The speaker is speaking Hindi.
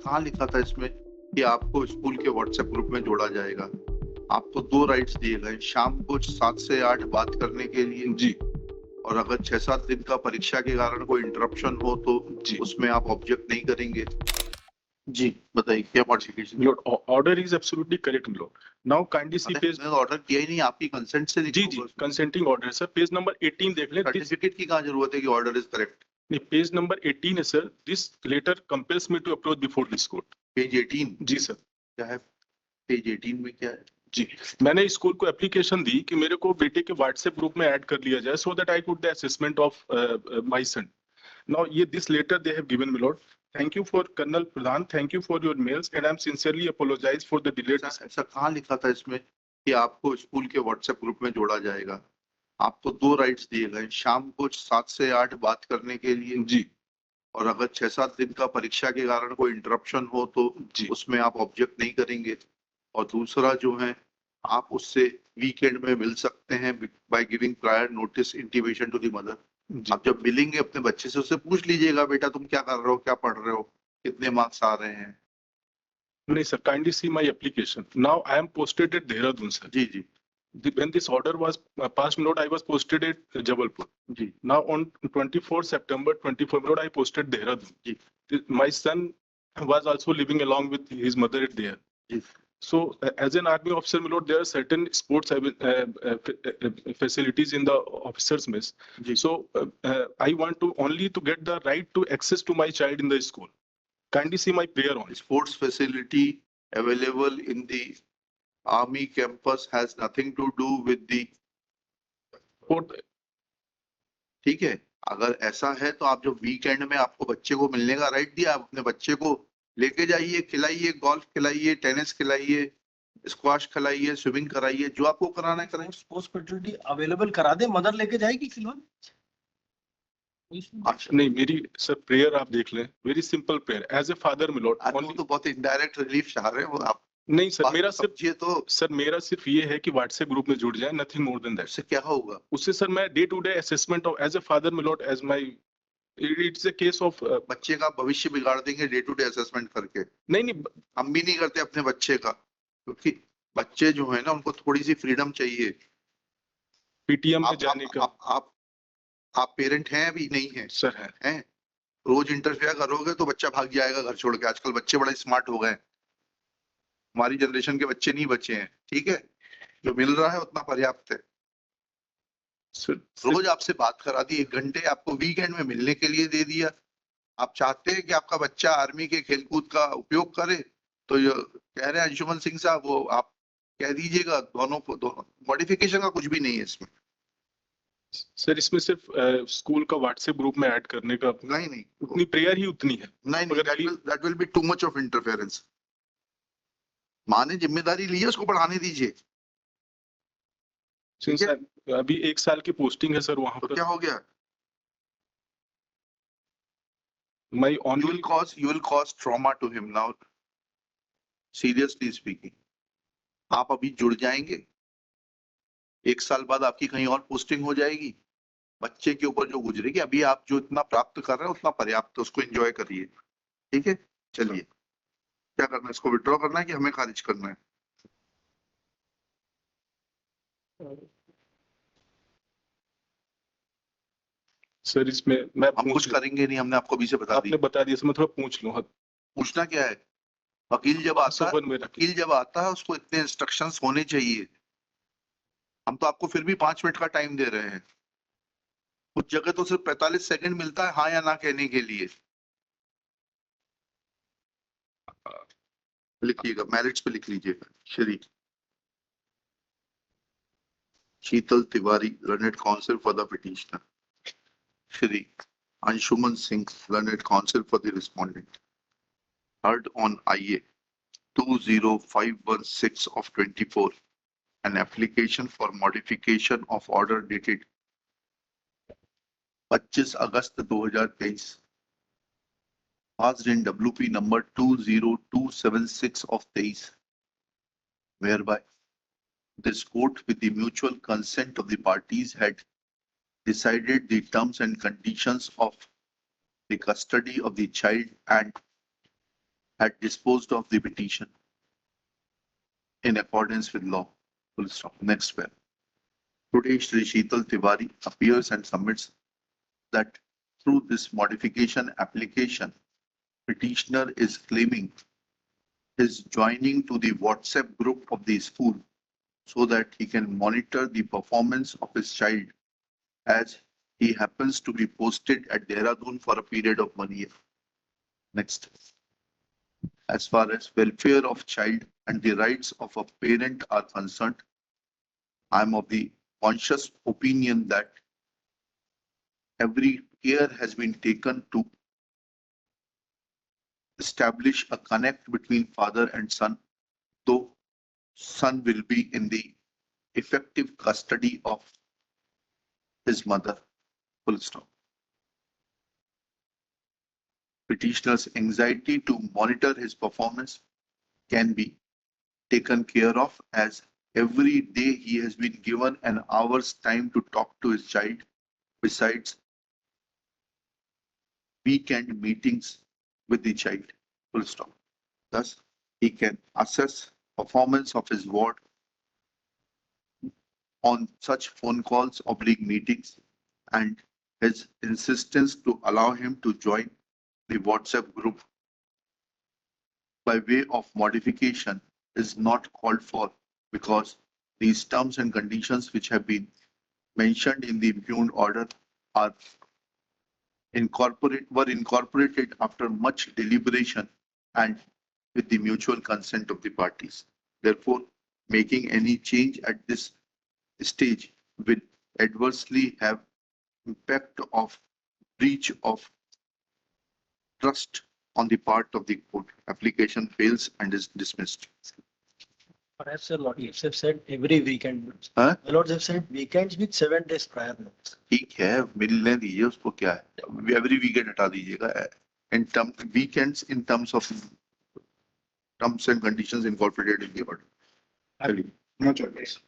कहाँ लिखा था इसमें कि आपको स्कूल के व्हाट्सएप ग्रुप में जोड़ा जाएगा? आपको 2 राइट्स दिए गए, शाम को 7 से 8 बात करने के लिए जी और अगर 6-7 दिन का परीक्षा के कारण कोई इंटरप्शन हो तो जी उसमें आप ऑब्जेक्ट नहीं करेंगे। जी बताइए क्या modification? Lord, order is absolutely correct, Lord. Now kindly see page. मैंने ऑर्डर किया ही नहीं, आपकी कंसेंट से जी जी consenting order sir, page number 18 देख ले। सर्टिफिकेट की कहाँ जरूरत है कि ऑर्डर इज करेक्ट? नहीं, पेज नंबर 18 है sir. This letter compels me to approach before this court. Page 18 जी सर। क्या है? पेज 18 में क्या है? जी, मैंने स्कूल को एप्लीकेशन दी कि मेरे को बेटे के व्हाट्सएप ग्रुप में ऐड कर लिया जाए so that I could the assessment of my son. Now ये this letter they have given me lord. Thank you for colonel Pradhan, thank you for your mails and I am sincerely apologise for the delayed. ऐसा कहाँ लिखा था इसमें कि आपको स्कूल के व्हाट्सएप ग्रुप में जोड़ा जाएगा? आपको 2 राइट्स दिए गए, शाम को 7 से 8 बात करने के लिए जी और अगर 6-7 दिन का परीक्षा के कारण कोई इंटरप्शन हो तो जी उसमें आप ऑब्जेक्ट नहीं करेंगे। और दूसरा जो है, आप उससे वीकेंड में मिल सकते हैं by giving prior notice intimation to the mother. जी आप जब मिलेंगे अपने बच्चे से उससे पूछ लीजिएगा, बेटा तुम क्या कर रहे हो, क्या पढ़ रहे हो, कितने मार्क्स आ रहे हैं। नहीं sir, kindly see my application. Now I am posted at Dehradun sir. जी जी When this order was passed, note I was posted at Jabalpur. जी Now on 24 September 24, note I posted Dehradun. जी My son was also living along with his mother at there. जी So as an army officer, my lord, there are certain sports facilities in the officers mess. जी So I want to only to get the right to access to my child in the school. Kindly see my prayer on it. Sports facility available in the army campus has nothing to do with the. ठीक है, अगर ऐसा है तो आप जो वीकेंड में आपको बच्चे को मिलने का राइट दिया, आप अपने बच्चे को लेके जाइए, खिलाइए, गोल्फ खिलाइए, टेनिस खिलाइए, स्क्वाश खिलाइए, स्विमिंग कराइए, जो आपको कराना है कराइए। स्पोर्ट्स फैसिलिटी अवेलेबल करा दे, मदर लेके जाएगी खिलौने। अच्छा नहीं, मेरी सर प्रेयर आप देख लें, very simple prayer as a father milord वो तो बहुत इनडायरेक्ट रिलीफ चाह रहे हैं वो आप। नहीं सर, मेरा सिर्फ ये तो सर मेरा सिर्फ ये है कि व्हाट्सएप ग्रुप में जुड़ जाए, नथिंग मोर देन दैट। उससे क्या होगा? उससे सर मैं day to day assessment of as a father milord as my it's a case of बच्चे का भविष्य बिगाड़ देंगे डे टू डे असेसमेंट करके। नहीं हम भी नहीं करते अपने बच्चे का, क्योंकि बच्चे जो है ना उनको थोड़ी सी फ्रीडम चाहिए। पीटीएम में जाने का। आप पेरेंट हैं अभी नहीं है? सर है। रोज इंटरफेयर करोगे तो बच्चा भाग जाएगा घर छोड़ के। आजकल बच्चे बड़े स्मार्ट हो गए, हमारी जनरेशन के बच्चे नहीं बचे हैं। ठीक है, जो मिल रहा है उतना पर्याप्त है। रोज आपसे बात करा दी, 1 घंटे आपको वीकेंड में मिलने के लिए दे दिया। आप चाहते हैं कि आपका बच्चा आर्मी के खेलकूद का उपयोग करे, तो ये कह रहे हैं अंशुमन सिंह साहब, वो आप कह दीजिएगा। दोनों मॉडिफिकेशन का कुछ भी नहीं है इसमें। सर इसमें सिर्फ स्कूल का व्हाट्सएप ग्रुप में ऐड करने का नहीं उतनी प्रेयर ही उतनी है। नहीं, that will be too much of interference. माँ ने जिम्मेदारी ली है, उसको पढ़ाने दीजिए। अभी 1 साल की पोस्टिंग है सर वहां पर। क्या हो गया? My only you will cause trauma to him now, seriously speaking. आप अभी जुड़ जाएंगे, 1 साल बाद आपकी कहीं और पोस्टिंग हो जाएगी। बच्चे के ऊपर जो गुजरेगी, अभी आप जो इतना प्राप्त कर रहे हैं उतना पर्याप्त है, उसको एंजॉय करिए। ठीक है, चलिए क्या करना है, इसको विड्रॉ करना है कि हमें खारिज करना है? सर इसमें मैं हम कुछ करेंगे नहीं, हमने आपको अभी से बता आपने बता दिया। मैं थोड़ा पूछ लूं। पूछना क्या है? वकील जब आता है उसको इतने इंस्ट्रक्शंस होने चाहिए। हम तो आपको फिर भी 5 मिनट का टाइम दे रहे हैं, कुछ जगह तो सिर्फ 45 सेकंड मिलता है हाँ या ना कहने के लिए। लिखिएगा, मैरिट्स पे लिख लीजिएगा। Shri Sheetal Tiwari, learned counsel for the petitioner. Shri Anshuman Singh, learned counsel for the respondent. heard on IA 20516 of 24, an application for modification of order dated 25 August 2023, passed in WP number 20276 of 23, whereby this court with the mutual consent of the parties had decided the terms and conditions of the custody of the child and had disposed of the petition in accordance with law. Full stop. Next one. Today, Shri Sheetal Tiwari appears and submits that through this modification application, petitioner is claiming his joining to the WhatsApp group of the school so that he can monitor the performance of his child as he happens to be posted at Dehradun for a period of 1 year. Next. As far as welfare of child and the rights of a parent are concerned, I am of the conscious opinion that every care has been taken to establish a connect between father and son, though son will be in the effective custody of his mother. Full stop. Petitioner's anxiety to monitor his performance can be taken care of as every day he has been given an hour's time to talk to his child. Besides weekend meetings with the child. Full stop. Thus, he can assess performance of his ward on such phone calls, meetings, and his insistence to allow him to join the WhatsApp group by way of modification is not called for because these terms and conditions which have been mentioned in the impugned order are incorporated after much deliberation and with the mutual consent of the parties. Therefore, making any change at this stage will adversely have impact of breach of trust on the part of the court. Application fails and is dismissed. Perhaps the lords have said every weekend. Huh? The lords have said weekends with 7 days prior notice. ठीक है, मिलने दीजिए उसको क्या है, every weekend हटा दीजिएगा. In term weekends in terms of terms and conditions incorporated in the order. No choice.